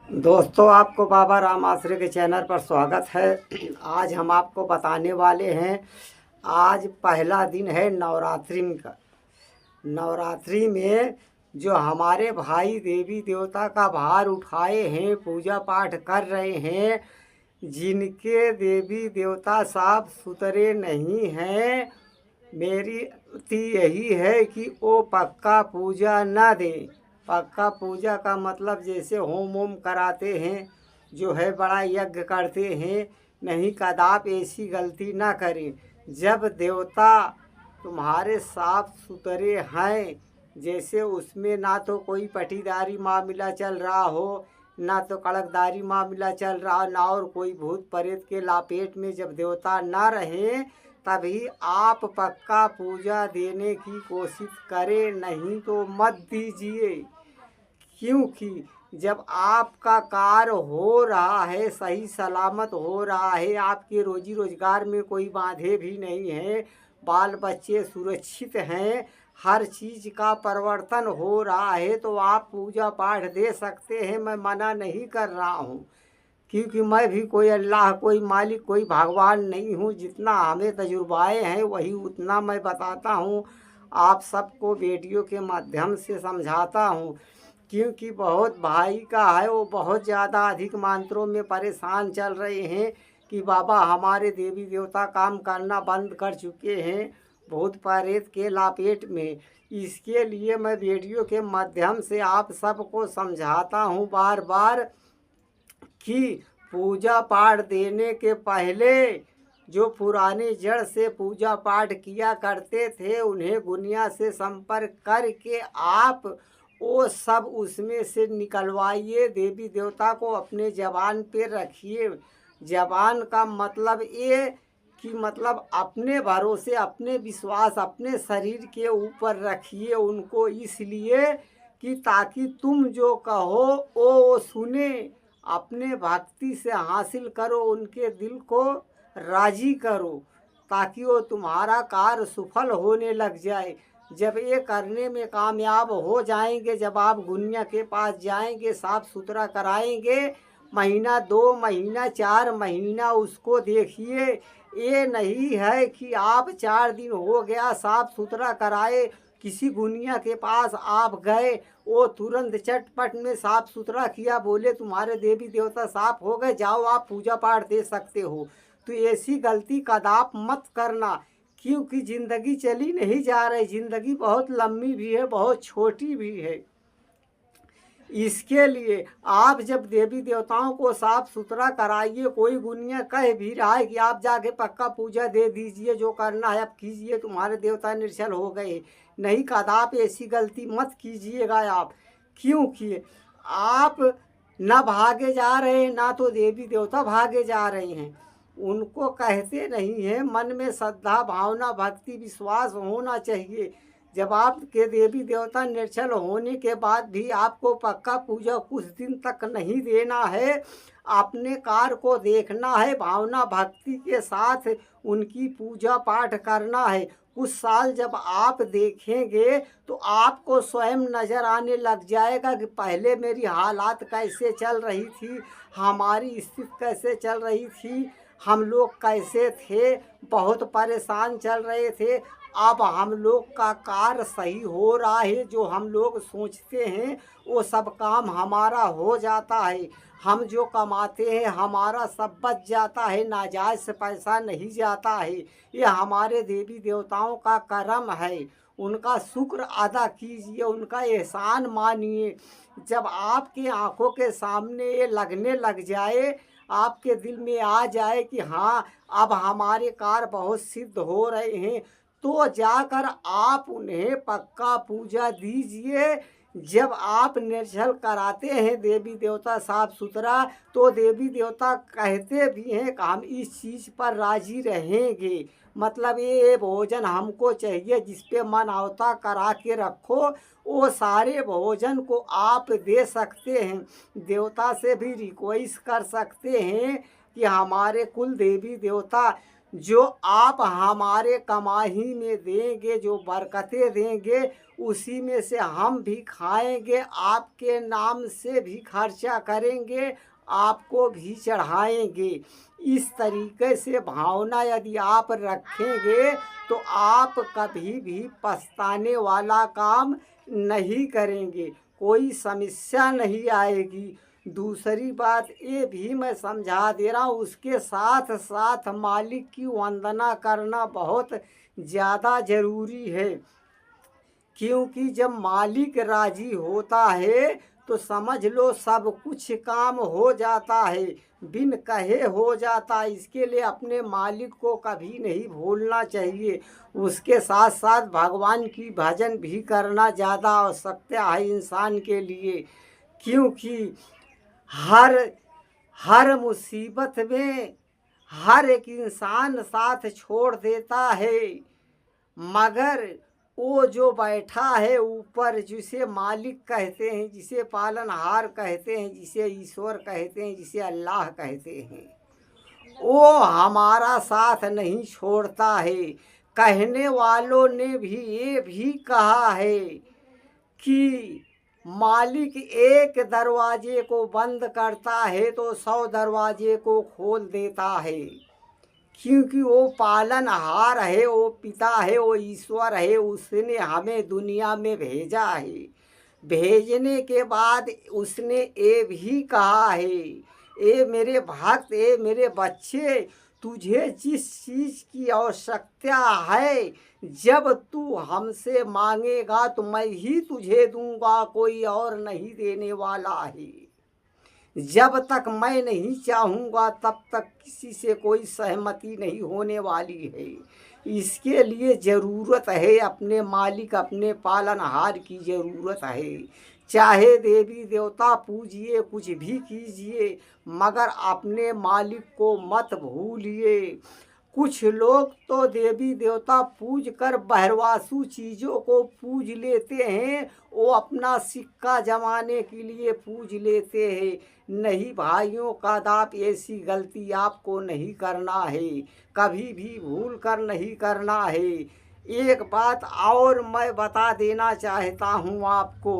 दोस्तों, आपको बाबा राम आश्रय के चैनल पर स्वागत है। आज हम आपको बताने वाले हैं, आज पहला दिन है नवरात्रि का। नवरात्रि में जो हमारे भाई देवी देवता का भार उठाए हैं, पूजा पाठ कर रहे हैं, जिनके देवी देवता साफ सुथरे नहीं हैं, मेरी यही है कि वो पक्का पूजा न दें। पक्का पूजा का मतलब जैसे होम होम कराते हैं, जो है बड़ा यज्ञ करते हैं, नहीं कदाप ऐसी गलती ना करें। जब देवता तुम्हारे साफ सुथरे हैं, जैसे उसमें ना तो कोई पटीदारी मामला चल रहा हो, ना तो कड़कदारी मामला चल रहा, ना और कोई भूत प्रेत के लापेट में जब देवता ना रहे, तभी आप पक्का पूजा देने की कोशिश करें, नहीं तो मत दीजिए। क्योंकि जब आपका कार्य हो रहा है, सही सलामत हो रहा है, आपके रोजी रोजगार में कोई बाधे भी नहीं है, बाल बच्चे सुरक्षित हैं, हर चीज़ का परिवर्तन हो रहा है, तो आप पूजा पाठ दे सकते हैं। मैं मना नहीं कर रहा हूँ, क्योंकि मैं भी कोई अल्लाह, कोई मालिक, कोई भगवान नहीं हूँ। जितना हमें तजुर्बाएँ हैं वही उतना मैं बताता हूँ, आप सबको वीडियो के माध्यम से समझाता हूँ। क्योंकि बहुत भाई का है, वो बहुत ज़्यादा अधिक मात्रों में परेशान चल रहे हैं कि बाबा हमारे देवी देवता काम करना बंद कर चुके हैं, भूत प्रेत के लापेट में। इसके लिए मैं वीडियो के माध्यम से आप सबको समझाता हूँ बार बार कि पूजा पाठ देने के पहले जो पुराने जड़ से पूजा पाठ किया करते थे, उन्हें गुनिया से संपर्क करके आप वो सब उसमें से निकलवाइए। देवी देवता को अपने जबान पे रखिए। जबान का मतलब ये कि मतलब अपने भरोसे, अपने विश्वास, अपने शरीर के ऊपर रखिए उनको, इसलिए कि ताकि तुम जो कहो वो सुने। अपने भक्ति से हासिल करो, उनके दिल को राजी करो, ताकि वो तुम्हारा कार्य सफल होने लग जाए। जब ये करने में कामयाब हो जाएंगे, जब आप गुनिया के पास जाएंगे, साफ सुथरा कराएंगे, महीना 2 महीना 4 महीना उसको देखिए। ये नहीं है कि आप 4 दिन हो गया साफ सुथरा कराए, किसी गुनिया के पास आप गए, वो तुरंत चटपट में साफ सुथरा किया, बोले तुम्हारे देवी देवता साफ हो गए, जाओ आप पूजा पाठ दे सकते हो। तो ऐसी गलती कदाप मत करना, क्योंकि ज़िंदगी चली नहीं जा रही। ज़िंदगी बहुत लंबी भी है, बहुत छोटी भी है। इसके लिए आप जब देवी देवताओं को साफ सुथरा कराइए, कोई गुनिया कह भी रहा है कि आप जाके पक्का पूजा दे दीजिए, जो करना है आप कीजिए, तुम्हारे देवता निर्छल हो गए, नहीं कदाप ऐसी गलती मत कीजिएगा आप। क्योंकि आप न भागे जा रहे हैं, ना तो देवी देवता भागे जा रहे हैं। उनको कहते नहीं हैं, मन में श्रद्धा भावना भक्ति विश्वास होना चाहिए। जब आपके देवी देवता निर्छल होने के बाद भी आपको पक्का पूजा कुछ दिन तक नहीं देना है, अपने कार्य को देखना है, भावना भक्ति के साथ उनकी पूजा पाठ करना है। कुछ साल जब आप देखेंगे तो आपको स्वयं नज़र आने लग जाएगा कि पहले मेरी हालात कैसे चल रही थी, हमारी स्थिति कैसे चल रही थी, हम लोग कैसे थे, बहुत परेशान चल रहे थे। अब हम लोग का कार्य सही हो रहा है, जो हम लोग सोचते हैं वो सब काम हमारा हो जाता है। हम जो कमाते हैं हमारा सब बच जाता है, नाजायज़ से पैसा नहीं जाता है। ये हमारे देवी देवताओं का करम है, उनका शुक्र अदा कीजिए, उनका एहसान मानिए। जब आपकी आंखों के सामने ये लगने लग जाए, आपके दिल में आ जाए कि हाँ अब हमारे कार्य बहुत सिद्ध हो रहे हैं, तो जाकर आप उन्हें पक्का पूजा दीजिए। जब आप निर्जल कराते हैं देवी देवता साफ सुथरा, तो देवी देवता कहते भी हैं कि हम इस चीज़ पर राजी रहेंगे। मतलब ये भोजन हमको चाहिए, जिस पे मन आवता करा के रखो, वो सारे भोजन को आप दे सकते हैं। देवता से भी रिक्वेस्ट कर सकते हैं कि हमारे कुल देवी देवता जो आप हमारे कमाई में देंगे, जो बरकतें देंगे, उसी में से हम भी खाएंगे, आपके नाम से भी खर्चा करेंगे, आपको भी चढ़ाएंगे। इस तरीके से भावना यदि आप रखेंगे तो आप कभी भी पछताने वाला काम नहीं करेंगे, कोई समस्या नहीं आएगी। दूसरी बात ये भी मैं समझा दे रहा हूँ, उसके साथ साथ मालिक की वंदना करना बहुत ज़्यादा ज़रूरी है, क्योंकि जब मालिक राजी होता है तो समझ लो सब कुछ काम हो जाता है, बिन कहे हो जाता है। इसके लिए अपने मालिक को कभी नहीं भूलना चाहिए। उसके साथ साथ भगवान की भजन भी करना ज़्यादा आवश्यकता है इंसान के लिए, क्योंकि हर हर मुसीबत में हर एक इंसान साथ छोड़ देता है, मगर वो जो बैठा है ऊपर, जिसे मालिक कहते हैं, जिसे पालनहार कहते हैं, जिसे ईश्वर कहते हैं, जिसे अल्लाह कहते हैं, वो हमारा साथ नहीं छोड़ता है। कहने वालों ने भी ये भी कहा है कि मालिक एक दरवाजे को बंद करता है तो 100 दरवाजे को खोल देता है, क्योंकि वो पालनहार है, वो पिता है, वो ईश्वर है। उसने हमें दुनिया में भेजा है, भेजने के बाद उसने ये भी कहा है, ए मेरे भक्त, ए मेरे बच्चे, तुझे जिस चीज़ की आवश्यकता है जब तू हमसे मांगेगा तो मैं ही तुझे दूंगा, कोई और नहीं देने वाला है। जब तक मैं नहीं चाहूँगा तब तक किसी से कोई सहमति नहीं होने वाली है। इसके लिए ज़रूरत है अपने मालिक, अपने पालनहार की ज़रूरत है। चाहे देवी देवता पूजिए, कुछ भी कीजिए, मगर अपने मालिक को मत भूलिए। कुछ लोग तो देवी देवता पूज कर बहरवासु चीज़ों को पूज लेते हैं, वो अपना सिक्का जमाने के लिए पूज लेते हैं। नहीं भाइयों का दाप, ऐसी गलती आपको नहीं करना है, कभी भी भूल कर नहीं करना है। एक बात और मैं बता देना चाहता हूँ आपको,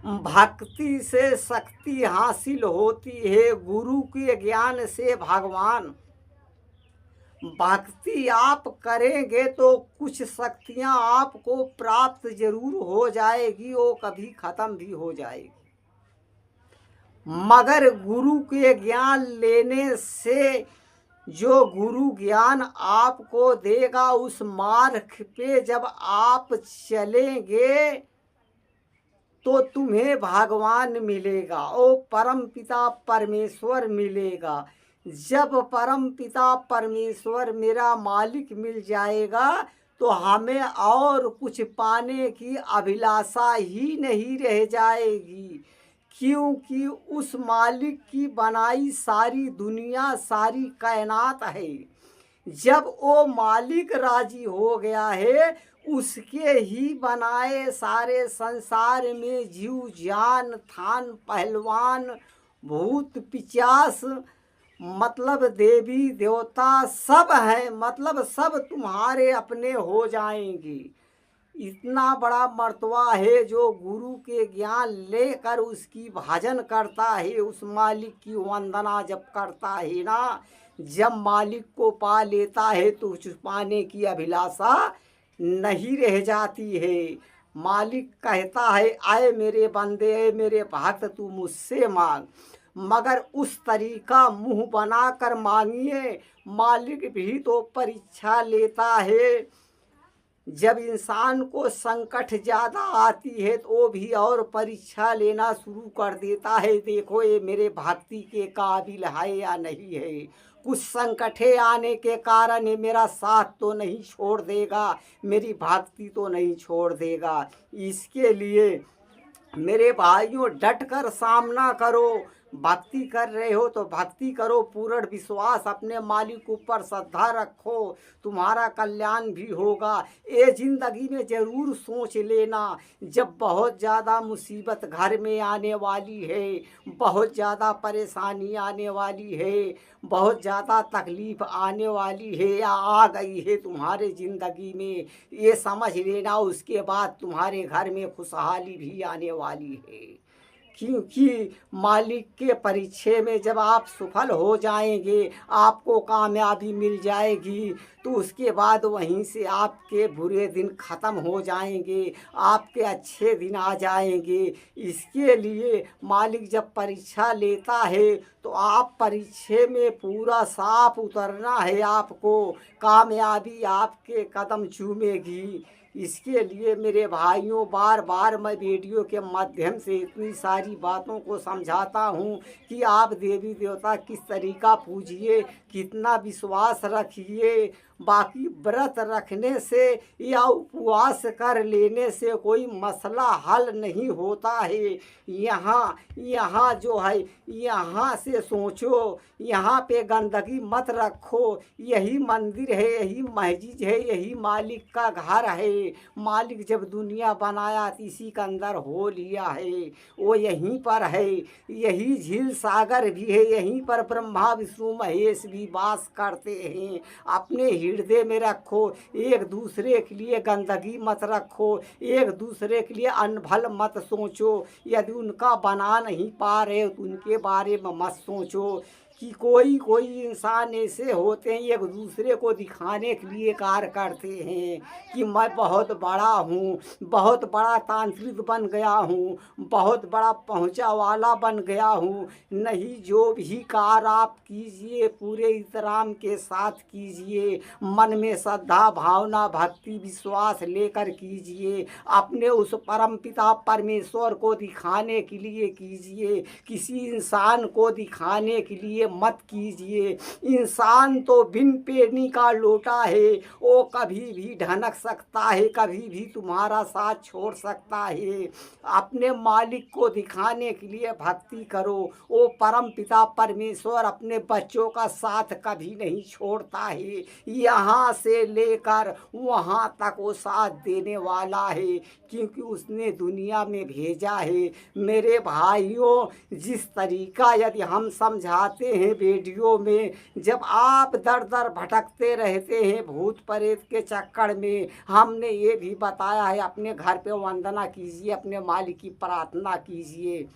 भक्ति से शक्ति हासिल होती है, गुरु के ज्ञान से भगवान। भक्ति आप करेंगे तो कुछ शक्तियाँ आपको प्राप्त जरूर हो जाएगी, वो कभी खत्म भी हो जाएगी, मगर गुरु के ज्ञान लेने से जो गुरु ज्ञान आपको देगा, उस मार्ग पे जब आप चलेंगे तो तुम्हें भगवान मिलेगा, ओ परम पिता परमेश्वर मिलेगा। जब परम पिता परमेश्वर मेरा मालिक मिल जाएगा तो हमें और कुछ पाने की अभिलाषा ही नहीं रह जाएगी, क्योंकि उस मालिक की बनाई सारी दुनिया, सारी कायनात है। जब वो मालिक राजी हो गया है, उसके ही बनाए सारे संसार में जीव जान थान पहलवान भूत पिचास, मतलब देवी देवता सब हैं, मतलब सब तुम्हारे अपने हो जाएंगे। इतना बड़ा मर्तबा है जो गुरु के ज्ञान लेकर उसकी भजन करता है, उस मालिक की वंदना जब करता है ना, जब मालिक को पा लेता है तो उस पाने की अभिलाषा नहीं रह जाती है। मालिक कहता है, आए मेरे बंदे, आए मेरे भक्त, तू मुझसे मांग, मगर उस तरीका मुंह बनाकर मांगिए। मालिक भी तो परीक्षा लेता है। जब इंसान को संकट ज़्यादा आती है तो वो भी और परीक्षा लेना शुरू कर देता है, देखो ये मेरे भक्ति के काबिल है या नहीं है। कुछ संकटे आने के कारण ये मेरा साथ तो नहीं छोड़ देगा, मेरी भक्ति तो नहीं छोड़ देगा। इसके लिए मेरे भाइयों डट कर सामना करो, भक्ति कर रहे हो तो भक्ति करो, पूर्ण विश्वास अपने मालिक ऊपर श्रद्धा रखो, तुम्हारा कल्याण भी होगा। ये जिंदगी में ज़रूर सोच लेना, जब बहुत ज़्यादा मुसीबत घर में आने वाली है, बहुत ज़्यादा परेशानी आने वाली है, बहुत ज़्यादा तकलीफ़ आने वाली है या आ गई है तुम्हारे ज़िंदगी में, ये समझ लेना उसके बाद तुम्हारे घर में खुशहाली भी आने वाली है। क्योंकि मालिक के परीक्षे में जब आप सफल हो जाएंगे, आपको कामयाबी मिल जाएगी, तो उसके बाद वहीं से आपके बुरे दिन ख़त्म हो जाएंगे, आपके अच्छे दिन आ जाएंगे। इसके लिए मालिक जब परीक्षा लेता है तो आप परीक्षे में पूरा साफ उतरना है, आपको कामयाबी आपके कदम चूमेगी। इसके लिए मेरे भाइयों, बार बार मैं वीडियो के माध्यम से इतनी सारी बातों को समझाता हूँ कि आप देवी देवता किस तरीका पूजिए, कितना विश्वास रखिए। बाकी व्रत रखने से या उपवास कर लेने से कोई मसला हल नहीं होता है। यहाँ जो है, यहाँ से सोचो, यहाँ पे गंदगी मत रखो, यही मंदिर है, यही मस्जिद है, यही मालिक का घर है। मालिक जब दुनिया बनाया तो इसी के अंदर हो लिया है, वो यहीं पर है। यही झील सागर भी है, यहीं पर ब्रह्मा विष्णु महेश भी वास करते हैं। अपने हृदय में रखो, एक दूसरे के लिए गंदगी मत रखो, एक दूसरे के लिए अनभल मत सोचो। यदि उनका बना नहीं पा रहे तो उनके बारे में मत सोचो। कि कोई इंसान ऐसे होते हैं एक दूसरे को दिखाने के लिए कार्य करते हैं कि मैं बहुत बड़ा हूँ, बहुत बड़ा तांत्रिक बन गया हूँ, बहुत बड़ा पहुँचा वाला बन गया हूँ। नहीं, जो भी कार्य आप कीजिए पूरे इत्तराम के साथ कीजिए, मन में श्रद्धा भावना भक्ति विश्वास लेकर कीजिए, अपने उस परम पिता परमेश्वर को दिखाने के लिए कीजिए, किसी इंसान को दिखाने के लिए मत कीजिए। इंसान तो बिन पेनी का लोटा है, वो कभी भी ढनक सकता है, कभी भी तुम्हारा साथ छोड़ सकता है। अपने मालिक को दिखाने के लिए भक्ति करो। वो परम पिता परमेश्वर अपने बच्चों का साथ कभी नहीं छोड़ता है, यहाँ से लेकर वहाँ तक वो साथ देने वाला है, क्योंकि उसने दुनिया में भेजा है। मेरे भाइयों, जिस तरीका यदि हम समझाते हैं वीडियो में, जब आप दर दर भटकते रहते हैं भूत प्रेत के चक्कर में, हमने ये भी बताया है अपने घर पे वंदना कीजिए, अपने मालिक की प्रार्थना कीजिए,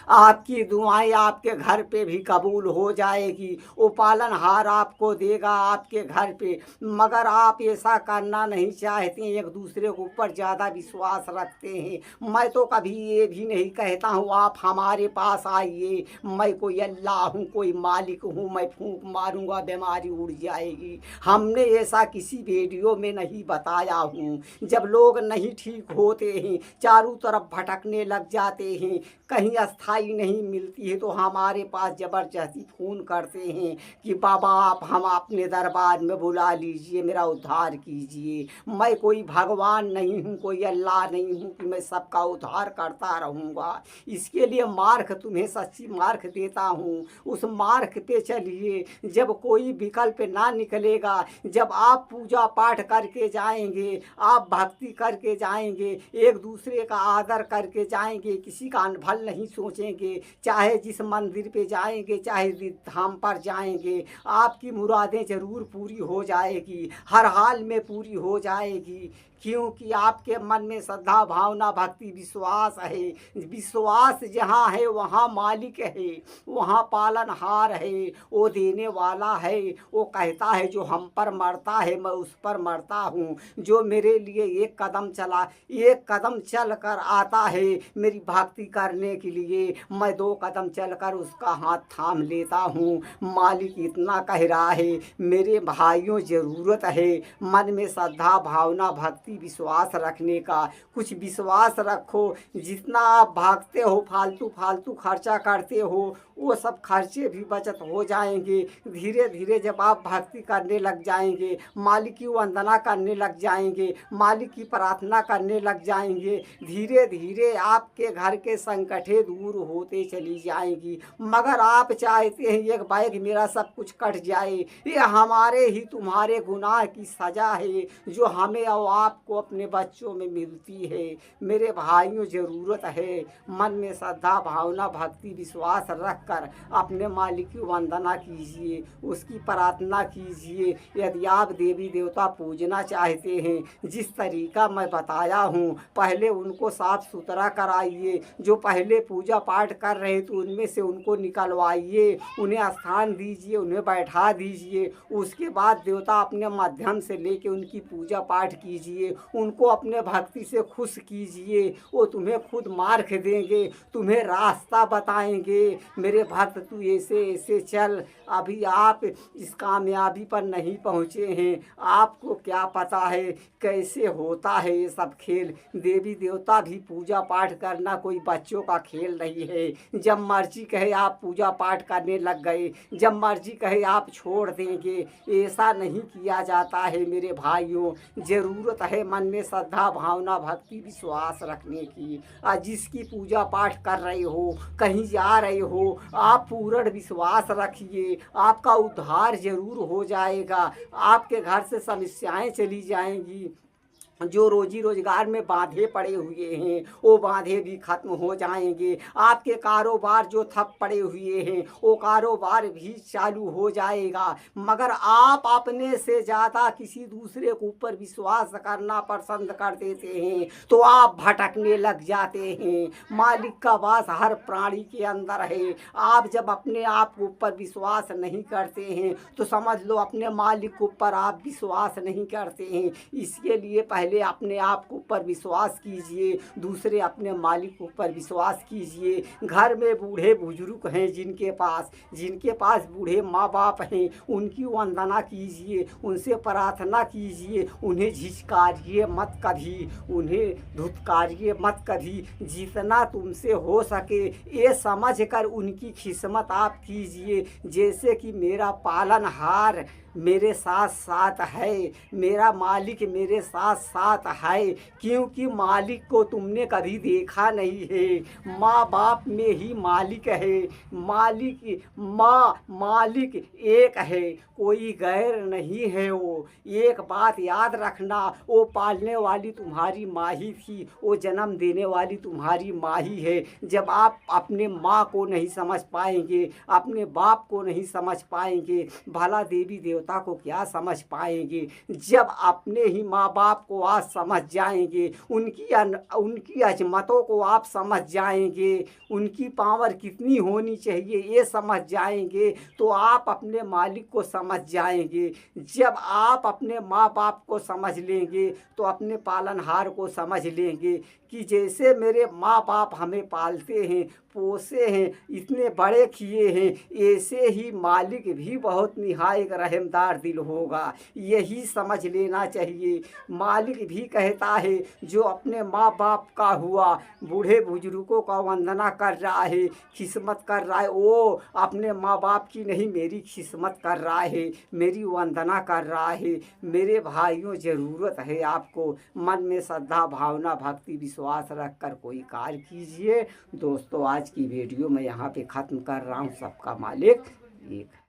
आपकी दुआएं आपके घर पे भी कबूल हो जाएगी। वो पालनहार आपको देगा आपके घर पे। मगर आप ऐसा करना नहीं चाहते, एक दूसरे के ऊपर ज़्यादा विश्वास रखते हैं। मैं तो कभी ये भी नहीं कहता हूँ आप हमारे पास आइए, मैं कोई अल्लाह हूँ, कोई मालिक हूँ, मैं फूंक मारूंगा बीमारी उड़ जाएगी। हमने ऐसा किसी वीडियो में नहीं बताया हूँ। जब लोग नहीं ठीक होते हैं, चारों तरफ भटकने लग जाते हैं, कहीं स्थाई नहीं मिलती है, तो हमारे पास ज़बरदस्ती फ़ोन करते हैं कि बाबा आप हम अपने दरबार में बुला लीजिए, मेरा उद्धार कीजिए। मैं कोई भगवान नहीं हूँ, कोई अल्लाह नहीं हूँ कि मैं सबका उद्धार करता रहूँगा। इसके लिए मार्ग तुम्हें सच्ची मार्ग देता हूँ, उस मार्ग पे चलिए। जब कोई विकल्प ना निकलेगा, जब आप पूजा पाठ करके जाएंगे, आप भक्ति करके जाएंगे, एक दूसरे का आदर करके जाएंगे, किसी का अनभल नहीं सोचेंगे, चाहे जिस मंदिर पे जाएंगे, चाहे जिस धाम पर जाएंगे, आपकी मुरादें ज़रूर पूरी हो जाएगी, हर हाल में पूरी हो जाएगी। क्योंकि आपके मन में श्रद्धा भावना भक्ति विश्वास है। विश्वास जहाँ है वहाँ मालिक है, वहाँ पालनहार है, वो देने वाला है। वो कहता है जो हम पर मरता है मैं उस पर मरता हूँ। जो मेरे लिए एक कदम चल कर आता है मेरी भक्ति करने के लिए, मैं 2 कदम चलकर उसका हाथ थाम लेता हूँ। मालिक इतना कह रहा है मेरे भाइयों, ज़रूरत है मन में श्रद्धा भावना भक्ति भक्ति विश्वास रखने का। कुछ विश्वास रखो। जितना आप भागते हो, फालतू फालतू खर्चा करते हो, वो सब खर्चे भी बचत हो जाएंगे। धीरे धीरे जब आप भक्ति करने लग जाएंगे, मालिक की वंदना करने लग जाएंगे, मालिक की प्रार्थना करने लग जाएंगे, धीरे धीरे आपके घर के संकटें दूर होते चली जाएंगी। मगर आप चाहते हैं एक बैग मेरा सब कुछ कट जाए, ये हमारे ही तुम्हारे गुनाह की सजा है जो हमें और आपको अपने बच्चों में मिलती है। मेरे भाइयों, ज़रूरत है मन में श्रद्धा भावना भक्ति विश्वास रख कर अपने मालिक की वंदना कीजिए, उसकी प्रार्थना कीजिए। यदि आप देवी देवता पूजना चाहते हैं, जिस तरीका मैं बताया हूँ, पहले उनको साफ सुथरा कराइए। जो पहले पूजा पाठ कर रहे तो उनमें से उनको निकलवाइए, उन्हें स्थान दीजिए, उन्हें बैठा दीजिए। उसके बाद देवता अपने माध्यम से लेके उनकी पूजा पाठ कीजिए, उनको अपने भक्ति से खुश कीजिए। वो तुम्हें खुद मार्ग देंगे, तुम्हें रास्ता बताएंगे। मेरे भक्त, तू ऐसे ऐसे चल। अभी आप इस कामयाबी पर नहीं पहुँचे हैं, आपको क्या पता है कैसे होता है ये सब खेल। देवी देवता भी पूजा पाठ करना कोई बच्चों का खेल नहीं है। जब मर्जी कहे आप पूजा पाठ करने लग गए, जब मर्जी कहे आप छोड़ देंगे, ऐसा नहीं किया जाता है मेरे भाइयों। ज़रूरत है मन में श्रद्धा भावना भक्ति विश्वास रखने की। जिसकी पूजा पाठ कर रहे हो, कहीं जा रहे हो, आप पूर्ण विश्वास रखिए, आपका उद्धार जरूर हो जाएगा। आपके घर से समस्याएं चली जाएंगी। जो रोजी रोजगार में बांधे पड़े हुए हैं, वो बांधे भी खत्म हो जाएंगे। आपके कारोबार जो ठप पड़े हुए हैं, वो कारोबार भी चालू हो जाएगा। मगर आप अपने से ज़्यादा किसी दूसरे के ऊपर विश्वास करना पसंद कर देते हैं तो आप भटकने लग जाते हैं। मालिक का वास हर प्राणी के अंदर है। आप जब अपने आप के ऊपर विश्वास नहीं करते हैं तो समझ लो अपने मालिक के ऊपर आप विश्वास नहीं करते हैं। इसके लिए पहले अपने आप के ऊपर विश्वास कीजिए, दूसरे अपने मालिक के ऊपर विश्वास कीजिए। घर में बूढ़े बुजुर्ग हैं जिनके पास बूढ़े माँ बाप हैं, उनकी वंदना कीजिए, उनसे प्रार्थना कीजिए। उन्हें झिझकारिए मत कभी, उन्हें धुतकारिए मत कभी। जितना तुमसे हो सके ये समझ कर उनकी खिदमत आप कीजिए। जैसे कि मेरा पालनहार मेरे साथ साथ है, मेरा मालिक मेरे साथ साथ है, क्योंकि मालिक को तुमने कभी देखा नहीं है। माँ बाप में ही मालिक है। मालिक एक है, कोई गैर नहीं है। वो एक बात याद रखना, वो पालने वाली तुम्हारी माँ ही थी, वो जन्म देने वाली तुम्हारी माँ ही है। जब आप अपने माँ को नहीं समझ पाएंगे, अपने बाप को नहीं समझ पाएंगे, भला देवी देवता को क्या समझ पाएंगे। जब अपने ही माँ बाप को आप समझ जाएंगे, उनकी अजमतों को आप समझ जाएंगे, उनकी पावर कितनी होनी चाहिए ये समझ जाएंगे, तो आप अपने मालिक को समझ जाएंगे। जब आप अपने माँ बाप को समझ लेंगे तो अपने पालनहार को समझ लेंगे कि जैसे मेरे माँ बाप हमें पालते हैं, पोसे हैं, इतने बड़े किए हैं, ऐसे ही मालिक भी बहुत निहायत रहमदार दिल होगा। यही समझ लेना चाहिए। मालिक भी कहता है जो अपने माँ बाप का हुआ, बूढ़े बुजुर्गों का वंदना कर रहा है, खिदमत कर रहा है, वो अपने माँ बाप की नहीं मेरी खिदमत कर रहा है, मेरी वंदना कर रहा है। मेरे भाइयों, ज़रूरत है आपको मन में श्रद्धा भावना भक्ति विश्वास रख कर कोई कार्य कीजिए। दोस्तों, आज की वीडियो मैं यहाँ पे ख़त्म कर रहा हूँ। सबका मालिक एक है।